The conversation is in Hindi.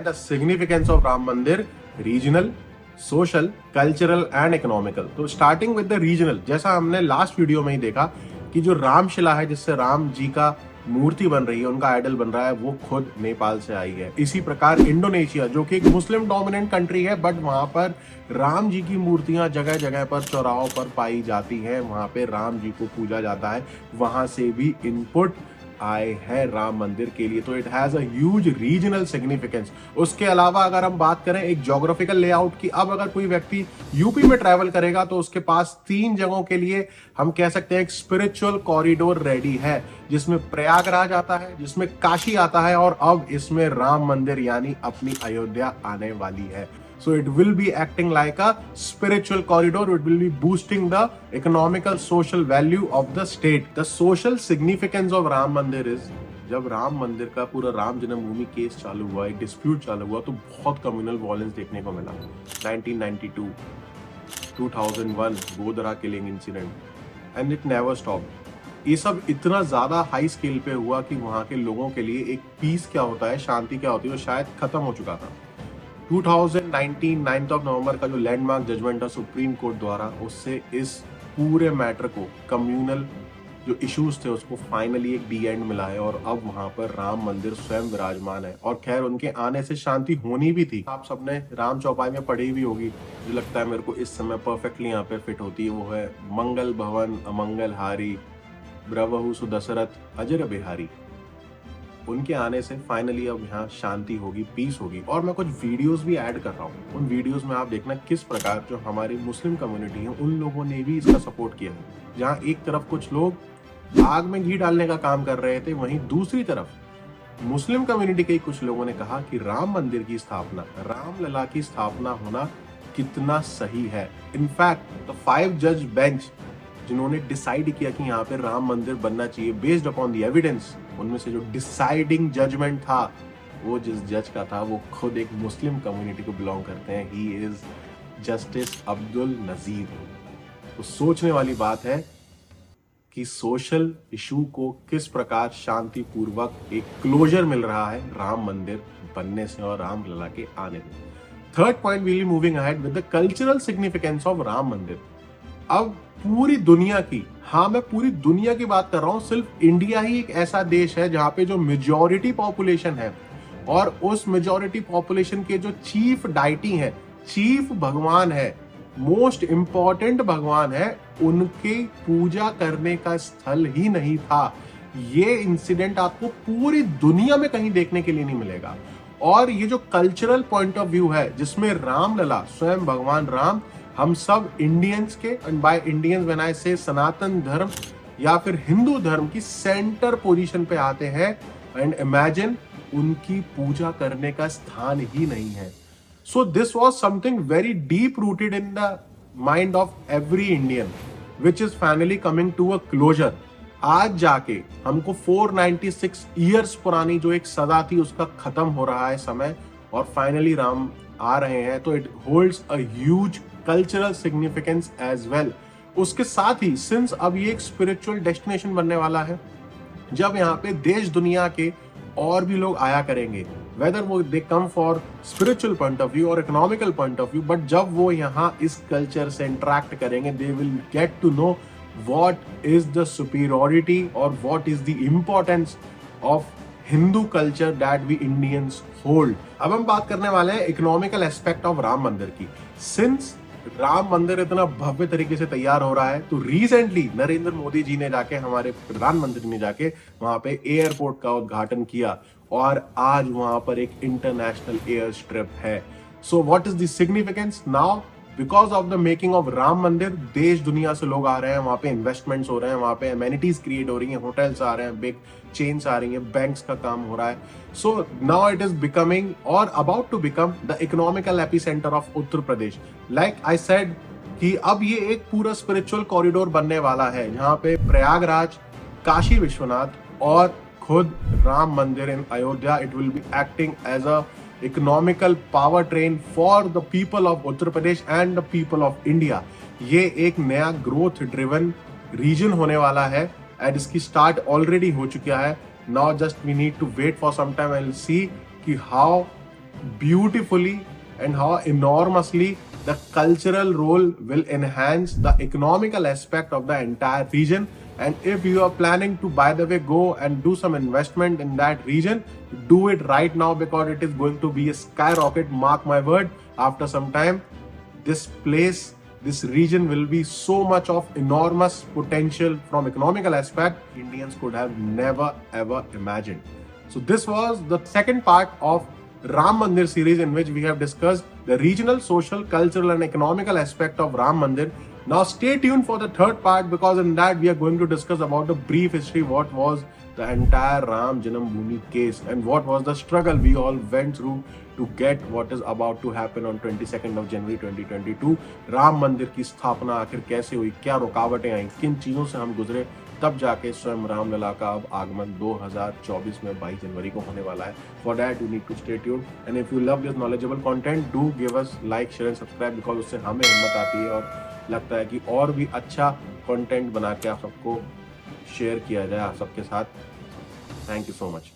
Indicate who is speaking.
Speaker 1: द सिग्निफिकेंस ऑफ राम मंदिर regional, social, cultural and economical. तो स्टार्टिंग विद द रीजनल, जैसा हमने लास्ट वीडियो में ही देखा कि जो रामशिला है जिससे राम जी का मूर्ति बन रही है, उनका आइडल बन रहा है, वो खुद नेपाल से आई है। इसी प्रकार इंडोनेशिया, जो कि एक मुस्लिम डोमिनेंट कंट्री है, बट वहां पर राम जी की मूर्तियां जगह जगह पर चौराहों पर पाई जाती हैं, वहां पे राम जी को पूजा जाता है, वहां से भी इनपुट आए हैं राम मंदिर के लिए। तो it has a huge regional significance. उसके अलावा अगर हम बात करें एक ज्योग्राफिकल लेआउट की, अब अगर कोई व्यक्ति यूपी में ट्रैवल करेगा तो उसके पास 3 जगहों के लिए हम कह सकते हैं एक स्पिरिचुअल कॉरिडोर रेडी है, जिसमें प्रयागराज आता है, जिसमें काशी आता है, और अब इसमें राम मंदिर यानी अपनी अयोध्या आने वाली है। So it will be acting like a spiritual corridor. It will be boosting the economical, social value of the state. The social significance of Ram Mandir is, जब राम मंदिर का पूरा राम जन्मभूमि केस चालू हुआ, एक डिस्प्यूट चालू हुआ, तो बहुत कम्युनल वॉयलेंस देखने को मिला। 1992, 2001 Godhra killing incident, and it never stop. ये सब इतना ज्यादा हाई स्केल पे हुआ कि वहां के लोगों के लिए एक पीस क्या होता है, शांति क्या होती है, वो शायद खत्म हो चुका था। 2019 9 नवंबर का जो लैंडमार्क जजमेंट है सुप्रीम कोर्ट द्वारा, उससे इस पूरे मैटर को, कम्युनल जो इश्यूज थे, उसको फाइनली एक डी एंड मिला है, और अब वहां पर राम मंदिर स्वयं विराजमान है। और खैर उनके आने से शांति होनी भी थी। आप सबने राम चौपाई में पढ़ी भी होगी, जो लगता है मेरे को इस समय परफेक्टली यहाँ पे फिट होती है, वो है मंगल भवन अमंगल हारी, ब्रवहु सुदशरथ अजर बिहारी। उनके आने से फाइनली अब यहाँ शांति होगी, पीस होगी। और मैं कुछ वीडियोस भी ऐड कर रहा हूँ, उन वीडियोस में आप देखना किस प्रकार जो हमारी मुस्लिम कम्युनिटी है, उन लोगों ने भी इसका सपोर्ट किया है। जहाँ एक तरफ कुछ लोग आग में घी डालने का काम कर रहे थे, वहीं दूसरी तरफ मुस्लिम कम्युनिटी के कुछ लोगों ने कहा कि राम मंदिर की स्थापना, रामलला की स्थापना होना कितना सही है। इनफैक्ट 5 जज बेंच जिन्होंने डिसाइड किया कि यहाँ पे राम मंदिर बनना चाहिए बेस्ड अपॉन द एविडेंस, उनमें से जो डिसाइडिंग जजमेंट था, वो जिस जज का था, वो खुद एक मुस्लिम कम्युनिटी को बिलोंग करते हैं। He is justice Abdul Nazeer. तो सोचने वाली बात है कि सोशल इशू को किस प्रकार शांतिपूर्वक एक क्लोजर मिल रहा है राम मंदिर बनने से और रामलला के आने से। Third point, we will be moving ahead with the cultural significance of Ram Mandir. अब पूरी दुनिया की, हाँ मैं पूरी दुनिया की बात कर रहा हूं, सिर्फ इंडिया ही एक ऐसा देश है जहां पे जो मेजॉरिटी पॉपुलेशन है, और उस मेजॉरिटी पॉपुलेशन के जो चीफ डाइटी है, चीफ भगवान है, मोस्ट इंपॉर्टेंट भगवान है, उनकी पूजा करने का स्थल ही नहीं था। ये इंसिडेंट आपको पूरी दुनिया में कहीं देखने के लिए नहीं मिलेगा। और ये जो कल्चरल पॉइंट ऑफ व्यू है, जिसमें रामलला, स्वयं भगवान राम, हम सब इंडियंस के, and by Indians when I से सनातन धर्म या फिर हिंदू धर्म की सेंटर पोजीशन पे आते हैं, एंड इमेजिन उनकी पूजा करने का स्थान ही नहीं है। So this was something very deep rooted in the mind of every Indian, which is finally coming to a closure. आज जाके हमको 496 ईयर्स पुरानी जो एक सदा थी, उसका खत्म हो रहा है समय, और फाइनली राम आ रहे हैं। तो it holds a huge cultural significance as well. उसके साथ ही सिंस अब ये एक स्पिरिचुअल डेस्टिनेशन बनने वाला है, जब यहाँ पे देश दुनिया के और भी लोग आया करेंगे, वेदर वो they come for spiritual point of view और economical point of view, but जब वो यहाँ इस कल्चर से इंटरेक्ट करेंगे, they will get to know what is the superiority और what is the importance of Hindu culture that we Indians hold. अब हम बात करने वाले हैं इकोनॉमिकल एस्पेक्ट ऑफ राम मंदिर की। सिंस राम मंदिर इतना भव्य तरीके से तैयार हो रहा है, तो रिसेंटली नरेंद्र मोदी जी ने जाके, हमारे प्रधानमंत्री ने जाके वहां पे एयरपोर्ट का उद्घाटन किया, और आज वहां पर एक इंटरनेशनल एयर स्ट्रिप है। So what is the significance now? Because of the making of Ram मंदिर, देश दुनिया से लोग आ रहे हैं, वहां पे इन्वेस्टमेंट्स हो रहे हैं, वहां पे एमेनिटीज क्रिएट हो रही हैं, होटल्स आ रहे हैं, बिग चेन्स आ रही हैं, बैंक्स का काम हो रहा है। So now it is becoming और about to become the economical epicentre of Uttar Pradesh. Like I said कि अब ये एक पूरा स्पिरिचुअल कॉरिडोर बनने वाला है, जहां पे प्रयागराज, काशी विश्वनाथ और खुद Ram Mandir in Ayodhya, it will be acting as a economical power train for the people of Uttar Pradesh and the people of India. ये एक नया ग्रोथ ड्रिवन रीजन होने वाला है, एंड इसकी स्टार्ट ऑलरेडी हो चुका है। Now just we need to wait for some time and see कि how beautifully and how enormously the cultural role will enhance the economical aspect of the entire region. And if you are planning to, by the way, go and do some investment in that region, do it right now, because it is going to be a skyrocket. Mark my word, after some time, this place, this region will be so much of enormous potential from economical aspect Indians could have never ever imagined. So this was the second part of Ram Mandir series, in which we have discussed the regional, social, cultural and economical aspect of Ram Mandir. Now stay tuned for the third part, because in that we are going to discuss about the brief history, what was the entire Ram Janam Bhoomi case and what was the struggle we all went through to get what is about to happen on 22nd of January 2022. Ram मंदिर की स्थापना आखिर कैसे हुई, क्या रुकावटें आई, किन चीजों से हम गुजरे, तब जाके स्वयं रामलला का अब आगमन 2024 में 22 जनवरी को होने वाला है. For that you need to stay tuned, and if you love this knowledgeable content, do give us like, share and subscribe, because उससे हमें हिम्मत आती है और लगता है कि और भी अच्छा कंटेंट बना के आप सबको शेयर किया जाए आप सबके साथ. Thank you so much.